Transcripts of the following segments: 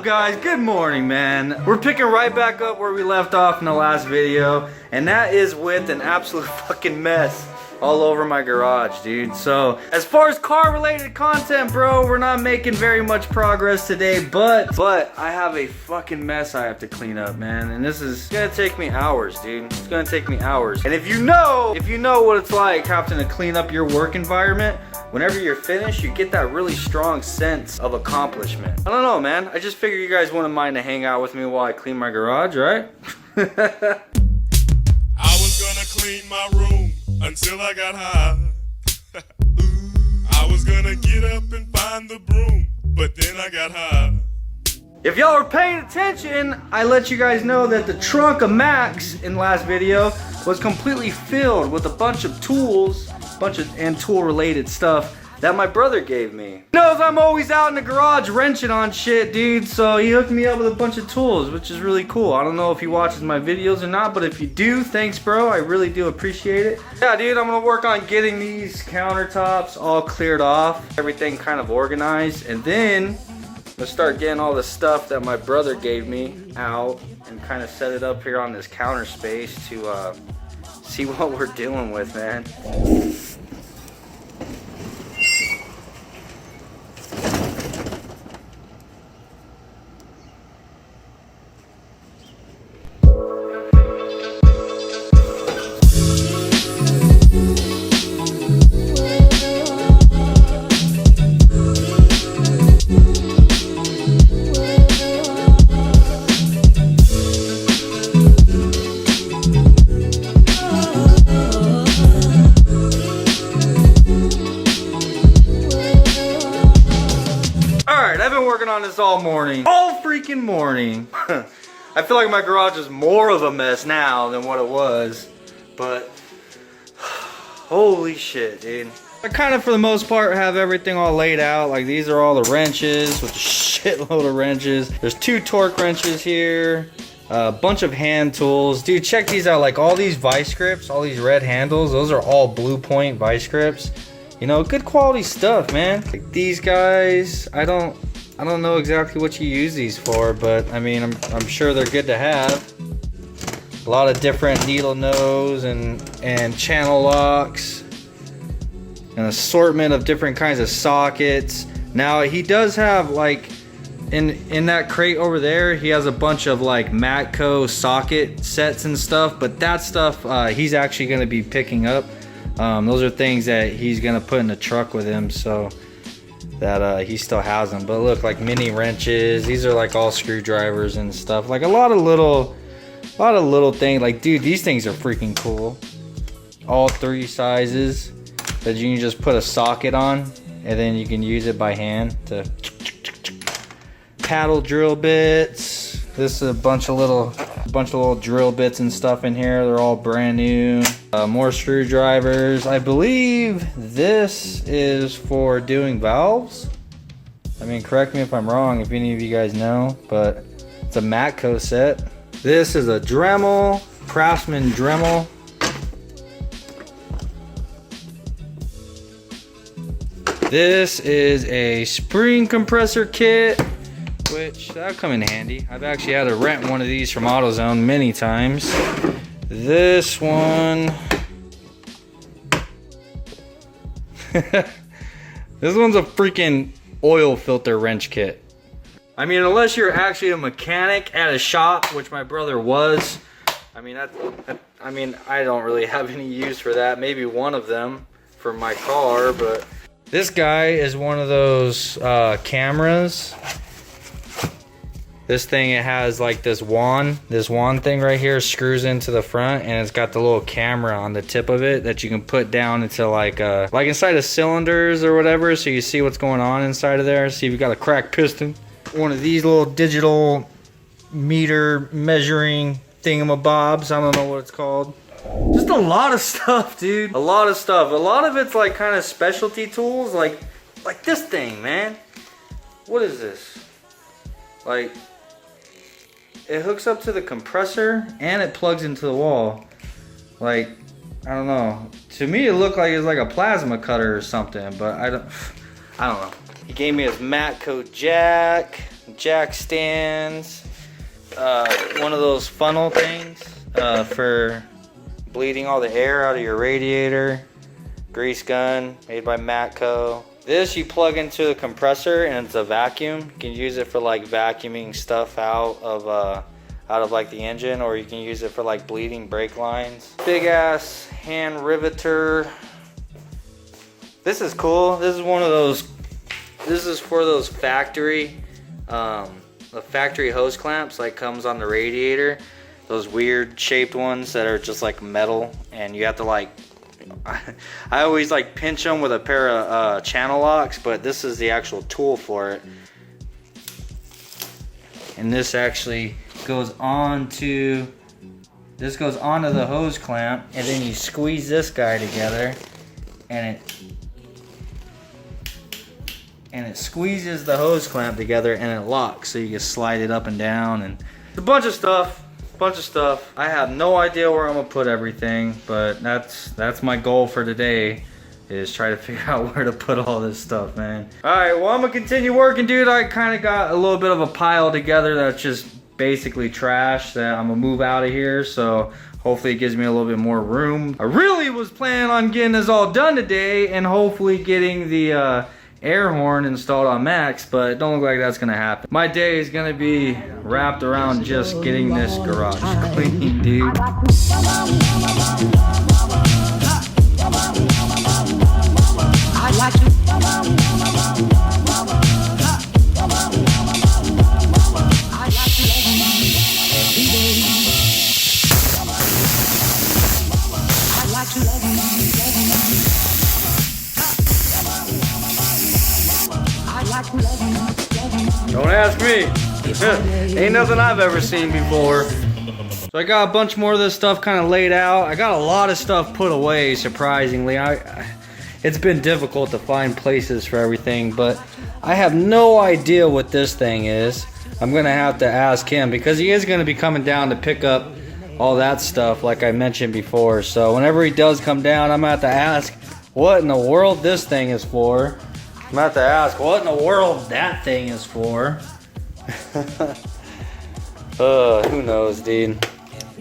up, guys? Good morning, man. We're picking right back up where we left off in the last video, and that is with an absolute fucking mess all over my garage, dude. So as far as car related content, bro, we're not making very much progress today, but I have a fucking mess I have to clean up, man, and this is gonna take me hours, dude. It's gonna take me hours. And if you know what it's like having to clean up your work environment, whenever you're finished, you get that really strong sense of accomplishment. I don't know, man. I just figured you guys wouldn't mind to hang out with me while I clean my garage, right? I was gonna clean my room until I got high. I was gonna get up and find the broom, but then I got high. If y'all are paying attention, I let you guys know that the trunk of Max in last video was completely filled with a bunch of tools, and tool related stuff that my brother gave me. He knows I'm always out in the garage wrenching on shit, dude, so he hooked me up with a bunch of tools, which is really cool. I don't know if he watches my videos or not, but if you do, thanks, bro. I really do appreciate it. Yeah, dude, I'm gonna work on getting these countertops all cleared off, everything kind of organized, and then let's start getting all the stuff that my brother gave me out and kind of set it up here on this counter space to see what we're dealing with, man. On this all freaking morning. I feel like my garage is more of a mess now than what it was, but holy shit, dude. I kind of for the most part have everything all laid out. Like these are all the wrenches with a shitload of wrenches. There's 2 torque wrenches here, a bunch of hand tools. Dude, check these out. Like all these vice grips, all these red handles, those are all Blue Point vice grips. You know, good quality stuff, man. Like these guys, I don't know exactly what you use these for, but I mean, I'm sure they're good to have. A lot of different needle nose and channel locks. An assortment of different kinds of sockets. Now, he does have, like, in that crate over there, he has a bunch of, like, Matco socket sets and stuff, but that stuff he's actually going to be picking up. Those are things that he's going to put in the truck with him, so that he still has them. But look, like mini wrenches, these are like all screwdrivers and stuff, like a lot of little things. Like, dude, these things are freaking cool. All 3 sizes that you can just put a socket on, and then you can use it by hand to paddle drill bits. This is a bunch of little drill bits and stuff in here. They're all brand new. More screwdrivers. I believe this is for doing valves. I mean, correct me if I'm wrong, if any of you guys know, but it's a Matco set. This is a Dremel, Craftsman Dremel. This is a spring compressor kit, which that'll come in handy. I've actually had to rent one of these from AutoZone many times. This one, this one's a freaking oil filter wrench kit. I mean, unless you're actually a mechanic at a shop, which my brother was, I mean, I don't really have any use for that. Maybe one of them for my car, but this guy is one of those cameras. This thing, it has like this wand thing right here, screws into the front, and it's got the little camera on the tip of it that you can put down into like inside of cylinders or whatever, so you see what's going on inside of there. See if you got a cracked piston. One of these little digital meter measuring thingamabobs, I don't know what it's called. Just a lot of stuff, dude. A lot of stuff. A lot of it's like kind of specialty tools, like this thing, man. What is this? Like, it hooks up to the compressor and it plugs into the wall. Like, I don't know. To me, it looked like it's like a plasma cutter or something, but I don't know. He gave me his Matco jack, jack stands, one of those funnel things for bleeding all the air out of your radiator, grease gun made by Matco. This you plug into the compressor and it's a vacuum. You can use it for like vacuuming stuff out of like the engine, or you can use it for like bleeding brake lines. Big ass hand riveter. This is cool. This is one of those, this is for those factory, the factory hose clamps like comes on the radiator. Those weird shaped ones that are just like metal, and you have to like, I always like pinch them with a pair of channel locks, but this is the actual tool for it. And this actually goes onto, this goes onto the hose clamp, and then you squeeze this guy together, and it squeezes the hose clamp together and it locks, so you can slide it up and down, and a bunch of stuff. I have no idea where I'm gonna put everything, but that's my goal for today, is try to figure out where to put all this stuff, man. All right, well, I'm gonna continue working, dude. I kind of got a little bit of a pile together that's just basically trash that I'm gonna move out of here, so hopefully it gives me a little bit more room. I really was planning on getting this all done today and hopefully getting the air horn installed on Max, but it don't look like that's gonna happen. My day is gonna be wrapped around just getting this garage clean, dude. Don't ask me. Ain't nothing I've ever seen before. So I got a bunch more of this stuff kind of laid out. I got a lot of stuff put away, surprisingly. It's been difficult to find places for everything, but I have no idea what this thing is. I'm gonna have to ask him because he is gonna be coming down to pick up all that stuff like I mentioned before. So whenever he does come down, I'm gonna have to ask what in the world this thing is for. I'm gonna have to ask what in the world that thing is for. Who knows, dude.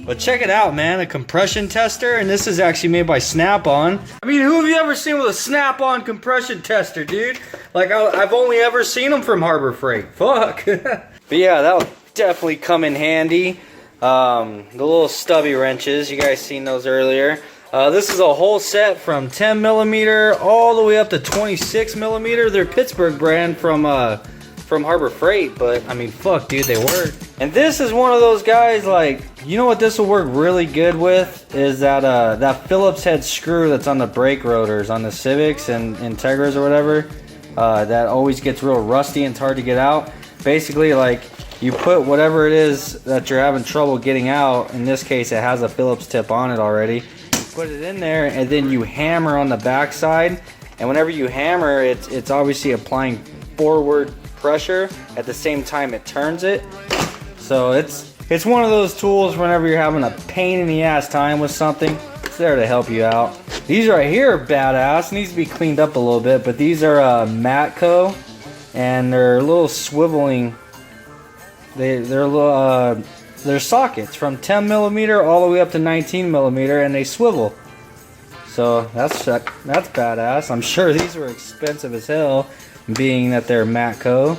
But check it out, man, a compression tester, and this is actually made by Snap-on. I mean, who have you ever seen with a Snap-on compression tester, dude? Like, I've only ever seen them from Harbor Freight. Fuck. But yeah, that would definitely come in handy. The little stubby wrenches, you guys seen those earlier. This is a whole set from 10 millimeter all the way up to 26 millimeter. They're Pittsburgh brand from Harbor Freight, but I mean, fuck, dude, they work. And this is one of those guys, like, you know what this will work really good with is that Phillips head screw that's on the brake rotors on the Civics and Integras or whatever. That always gets real rusty and it's hard to get out. Basically, like, you put whatever it is that you're having trouble getting out. In this case, it has a Phillips tip on it already. Put it in there, and then you hammer on the back side, and whenever you hammer, it's obviously applying forward pressure at the same time it turns it. So it's one of those tools whenever you're having a pain in the ass time with something, it's there to help you out. These right here are badass. Needs to be cleaned up a little bit, but these are Matco, and they're a little swiveling. They're sockets from 10 millimeter all the way up to 19 millimeter, and they swivel. So that's badass. I'm sure these were expensive as hell, being that they're Matco.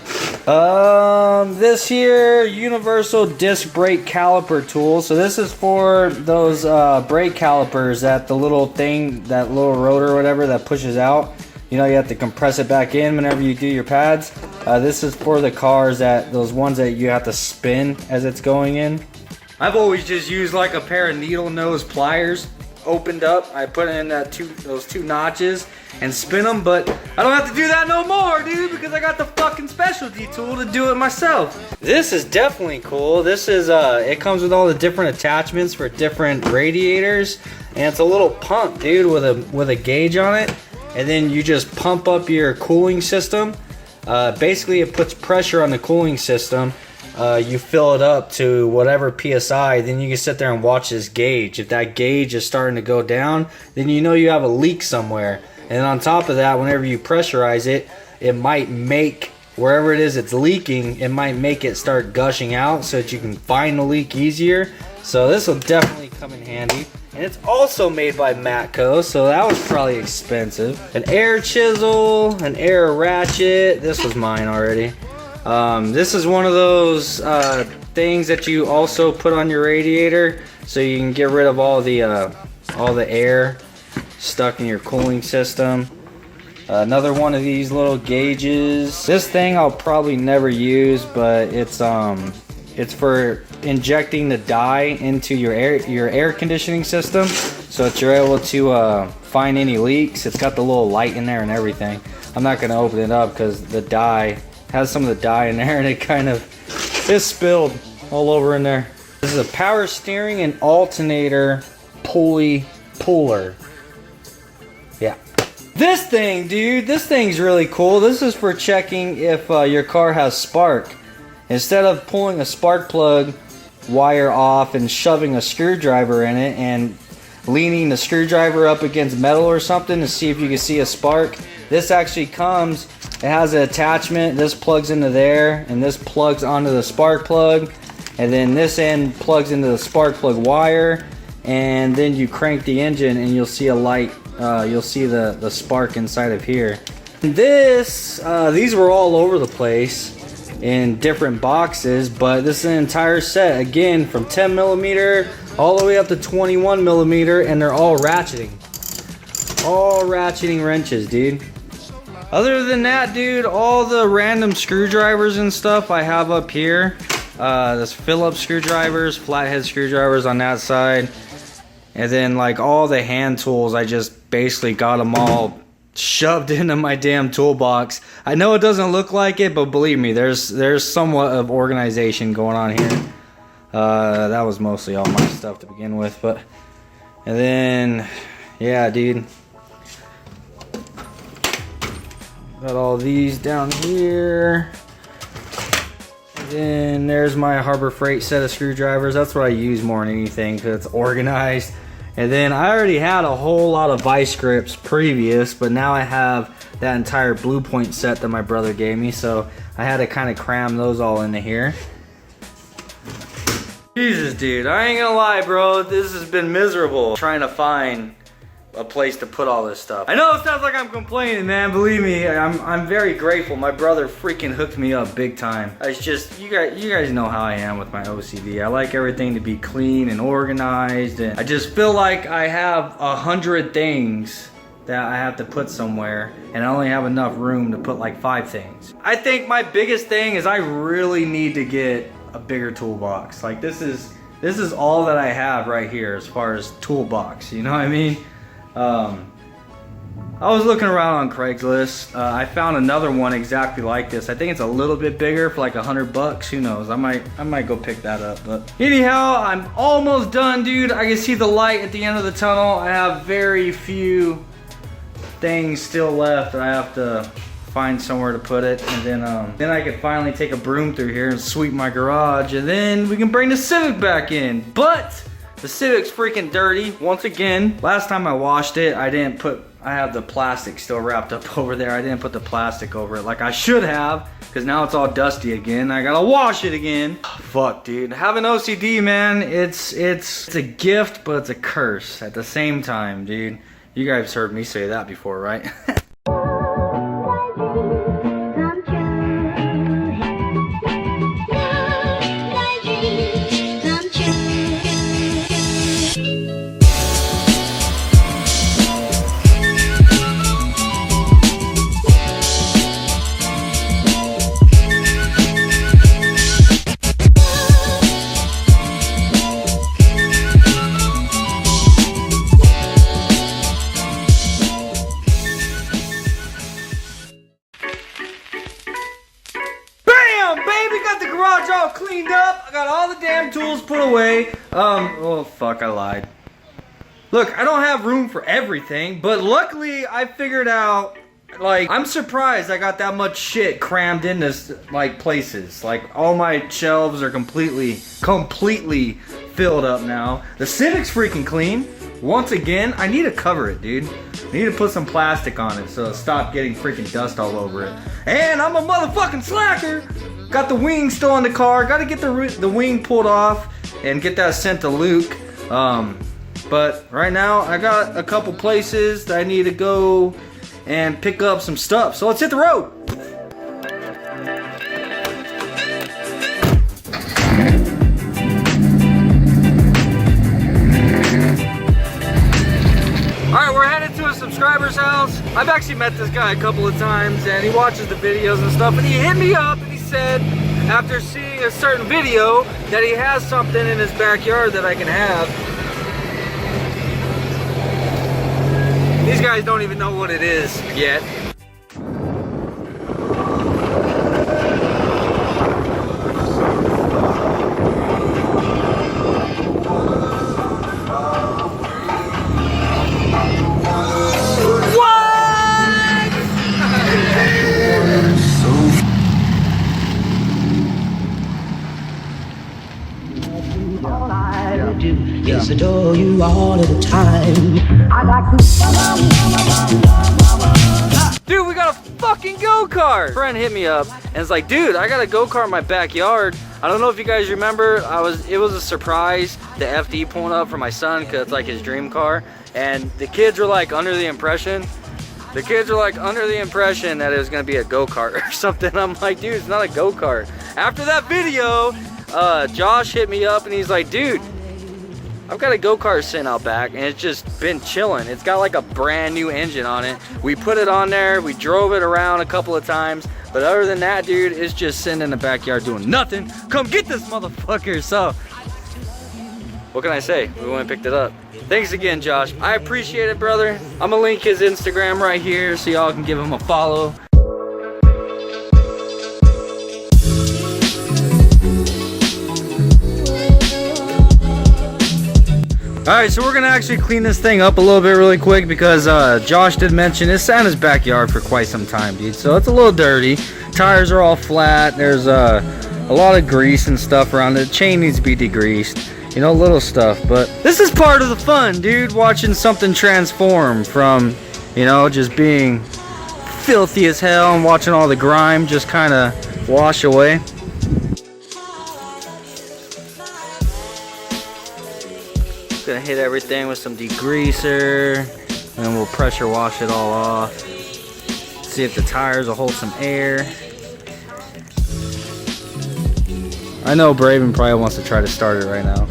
This here universal disc brake caliper tool. So this is for those brake calipers that the little thing, that little rotor or whatever that pushes out. You know, you have to compress it back in whenever you do your pads. This is for the cars, those ones that you have to spin as it's going in. I've always just used like a pair of needle nose pliers, opened up. I put in those two notches and spin them, but I don't have to do that no more, dude, because I got the fucking specialty tool to do it myself. This is definitely cool. This is it comes with all the different attachments for different radiators, and it's a little pump, dude, with a gauge on it. And then you just pump up your cooling system. Basically, it puts pressure on the cooling system. You fill it up to whatever PSI. Then you can sit there and watch this gauge. If that gauge is starting to go down, then you know you have a leak somewhere. And on top of that, whenever you pressurize it, it might make wherever it is it's leaking, it might make it start gushing out so that you can find the leak easier. So this will definitely come in handy. And it's also made by Matco, so that was probably expensive. An air chisel, an air ratchet. This was mine already. This is one of those things that you also put on your radiator so you can get rid of all the air stuck in your cooling system. Another one of these little gauges. This thing I'll probably never use, but it's for injecting the dye into your air conditioning system, so that you're able to find any leaks. It's got the little light in there and everything. I'm not gonna open it up because the dye has some of the dye in there, and it kind of is spilled all over in there. This is a power steering and alternator pulley puller. Yeah. This thing, dude, this thing's really cool. This is for checking if your car has spark. Instead of pulling a spark plug wire off and shoving a screwdriver in it and leaning the screwdriver up against metal or something to see if you can see a spark, this actually comes, it has an attachment. This plugs into there, and this plugs onto the spark plug, and then this end plugs into the spark plug wire, and then you crank the engine and you'll see a light. You'll see the spark inside of here. These were all over the place in different boxes, but this is an entire set, again, from 10 millimeter all the way up to 21 millimeter, and they're all ratcheting wrenches, dude. Other than that, dude, all the random screwdrivers and stuff I have up here. There's Phillips screwdrivers, flathead screwdrivers on that side, and then like all the hand tools, I just basically got them all shoved into my damn toolbox. I know it doesn't look like it, but believe me, there's somewhat of organization going on here. That was mostly all my stuff to begin with, but and then yeah, dude, got all these down here. And then there's my Harbor Freight set of screwdrivers. That's what I use more than anything because it's organized. And then I already had a whole lot of vice grips previous, but now I have that entire Blue Point set that my brother gave me, so I had to kind of cram those all into here. Jesus, dude, I ain't gonna lie, bro, this has been miserable trying to find a place to put all this stuff. I know it sounds like I'm complaining, man. Believe me, I'm very grateful. My brother freaking hooked me up big time. It's just, you guys know how I am with my OCD. I like everything to be clean and organized, and I just feel like I have 100 things that I have to put somewhere, and I only have enough room to put like 5 things. I think my biggest thing is I really need to get a bigger toolbox. Like this is all that I have right here as far as toolbox, you know what I mean? I was looking around on Craigslist. I found another one exactly like this. I think it's a little bit bigger for like $100. Who knows? I might go pick that up. But anyhow, I'm almost done, dude. I can see the light at the end of the tunnel. I have very few things still left that I have to find somewhere to put it, and then I could finally take a broom through here and sweep my garage, and then we can bring the Civic back in. But the Civic's freaking dirty once again. Last time I washed it, I have the plastic still wrapped up over there. I didn't put the plastic over it like I should have, because now it's all dusty again. I gotta wash it again. Fuck, dude. Having OCD, man, it's a gift, but it's a curse at the same time, dude. You guys heard me say that before, right? All cleaned up. I got all the damn tools put away. Oh fuck, I lied. Look, I don't have room for everything, but luckily I figured out, like, I'm surprised I got that much shit crammed in this, like, places. Like, all my shelves are completely filled up now. The Civic's freaking clean. once again, I need to cover it, dude. I need to put some plastic on it so it'll stop getting freaking dust all over it. And I'm a motherfucking slacker. Got the wing still on the car. Got to get the wing pulled off and get that sent to Luke. But right now, I got a couple places that I need to go and pick up some stuff. So let's hit the road. Alright, we're headed to a subscriber's house. I've actually met this guy a couple of times and he watches the videos and stuff, and he hit me up and he said after seeing a certain video that he has something in his backyard that I can have. These guys don't even know what it is yet. Yes, adore you all of the time. I like to. Dude, we got a fucking go-kart! Friend hit me up and it's like, dude, I got a go-kart in my backyard. I don't know if you guys remember, it was a surprise, the FD pulling up for my son, cause it's like his dream car. And the kids were like under the impression that it was gonna be a go-kart or something. I'm like, dude, it's not a go-kart. After that video, Josh hit me up and he's like, dude, I've got a go-kart sitting out back and it's just been chilling. It's got like a brand new engine on it. We put it on there, we drove it around a couple of times, but other than that, dude, it's just sitting in the backyard doing nothing. Come get this motherfucker. So, what can I say? We went and picked it up. Thanks again, Josh. I appreciate it, brother. I'm gonna link his Instagram right here so y'all can give him a follow. Alright, so we're gonna actually clean this thing up a little bit really quick because Josh did mention it's sat in his backyard for quite some time, dude. So it's a little dirty. Tires are all flat. There's a lot of grease and stuff around it. The chain needs to be degreased. You know, little stuff. But this is part of the fun, dude. Watching something transform from, you know, just being filthy as hell and watching all the grime just kind of wash away. Gonna hit everything with some degreaser and we'll pressure wash it all off. See if the tires will hold some air. I know Braven probably wants to try to start it right now.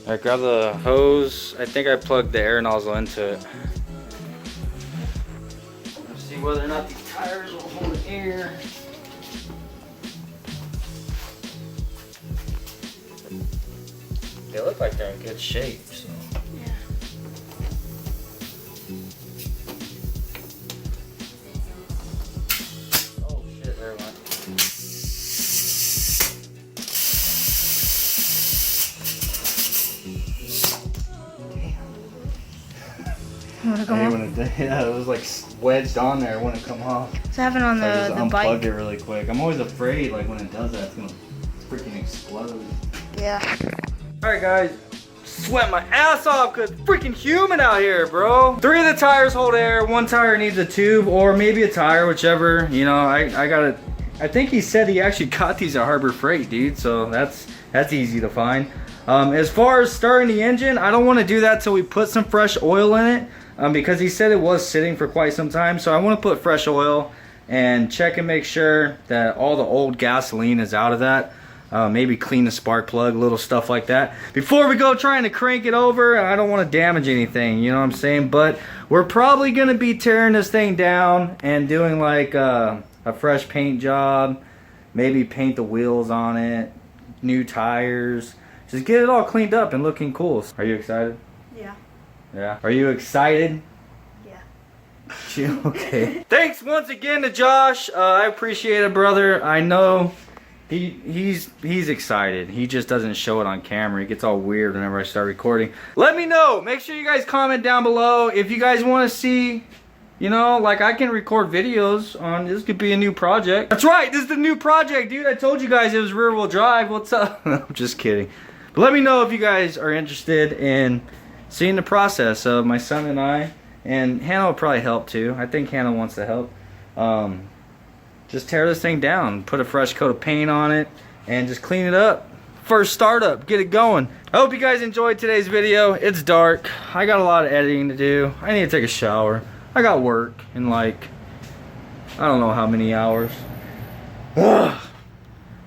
I grabbed the hose. I think I plugged the air nozzle into it. Let's see whether or not these tires will hold air. They look like they're in good shape, so. Yeah. Oh shit, there it went. Yeah, it was like wedged on there. It wouldn't come off. It's happening on So I just the unplugged bike. it really quick. I'm always afraid, like when it does that, it's gonna freaking explode. Yeah. All right, guys. Sweat my ass off because it's freaking humid out here, bro. 3 of the tires hold air. 1 tire needs a tube or maybe a tire, whichever. You know, I got it. I think he said he actually got these at Harbor Freight, dude. So that's easy to find. As far as starting the engine, I don't want to do that till we put some fresh oil in it. Because he said it was sitting for quite some time, so I want to put fresh oil and check and make sure that all the old gasoline is out of that. Maybe clean the spark plug, little stuff like that. Before we go trying to crank it over, I don't want to damage anything, you know what I'm saying? But we're probably going to be tearing this thing down and doing like a fresh paint job. Maybe paint the wheels on it, new tires. Just get it all cleaned up and looking cool. Are you excited? Yeah. Yeah. Are you excited? Okay. Thanks once again to Josh. I appreciate it, brother. I know he's excited. He just doesn't show it on camera. He gets all weird whenever I start recording. Let me know. Make sure you guys comment down below if you guys want to see, you know, like I can record videos on. This could be a new project. That's right. This is the new project, dude. I told you guys it was rear wheel drive. What's up? I'm just kidding. But let me know if you guys are interested in seeing the process of my son and I. And Hannah will probably help too. I think Hannah wants to help. Just tear this thing down, put a fresh coat of paint on it, and just clean it up. First startup, get it going. I hope you guys enjoyed today's video. It's dark. I got a lot of editing to do. I need to take a shower. I got work in like, I don't know how many hours.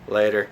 Later.